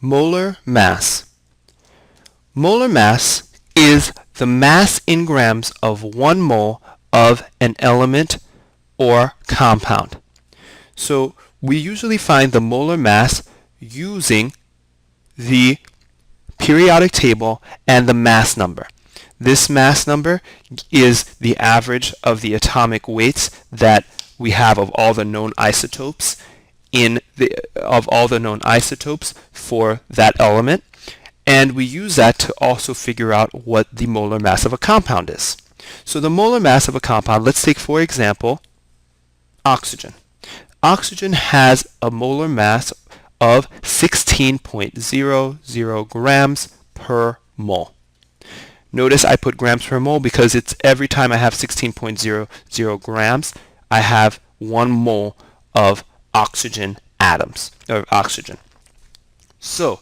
Molar mass. Molar mass is the mass in grams of 1 mole of an element or compound. So we usually find the molar mass using the periodic table and the mass number. This mass number is the average of the atomic weights that we have of all the known isotopes for that element, and we use that to also figure out what the molar mass of a compound is. So the molar mass of a compound, let's take for example oxygen. Oxygen has a molar mass of 16.00 grams per mole. Notice I put grams per mole because it's every time I have 16.00 grams, I have 1 mole of oxygen atoms, or oxygen. So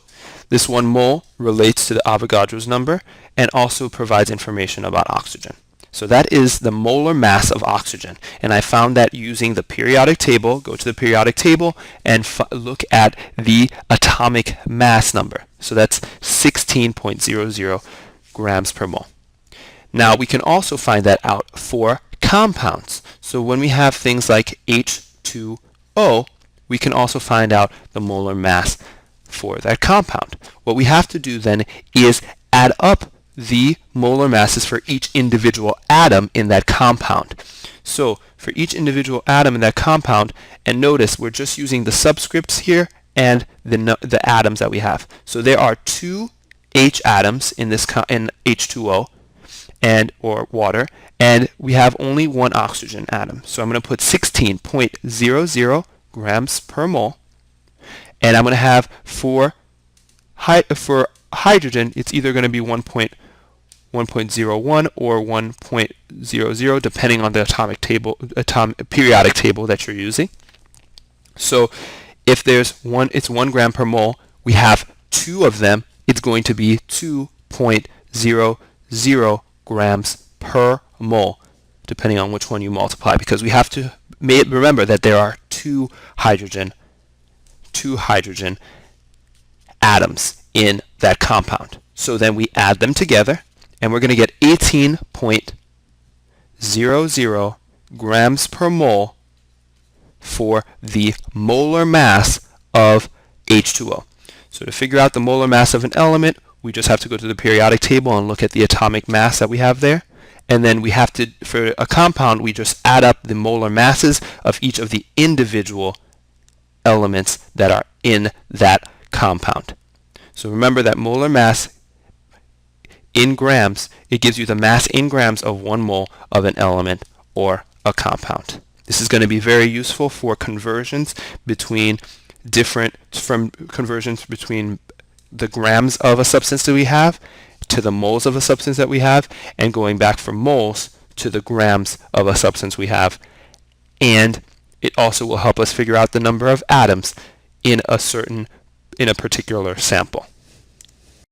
this 1 mole relates to the Avogadro's number and also provides information about oxygen. So that is the molar mass of oxygen, and I found that using the periodic table. Go to the periodic table and look at the atomic mass number. So that's 16.00 grams per mole. Now we can also find that out for compounds. So when we have things like H2O, we can also find out the molar mass for that compound. What we have to do then is add up the molar masses for each individual atom in that compound. So for each individual atom in that compound, and notice we're just using the subscripts here and the atoms that we have. So there are 2 H atoms in this in H2O or water, and we have only 1 oxygen atom. So I'm going to put 16.00 grams per mole, and I'm going to have for hydrogen, it's either going to be 1.01 or 1.00 depending on the periodic table that you're using. So if there's it's 1 gram per mole, we have 2 of them, it's going to be 2.00 grams per mole depending on which one you multiply, because we have to remember that there are 2 hydrogen atoms in that compound. So then we add them together, and we're going to get 18.00 grams per mole for the molar mass of H2O. So to figure out the molar mass of an element, we just have to go to the periodic table and look at the atomic mass that we have there. And then we have to, for a compound, we just add up the molar masses of each of the individual elements that are in that compound. So remember that molar mass in grams, it gives you the mass in grams of 1 mole of an element or a compound. This is going to be very useful for conversions between the grams of a substance that we have to the moles of a substance that we have, and going back from moles to the grams of a substance we have. And it also will help us figure out the number of atoms in a particular sample.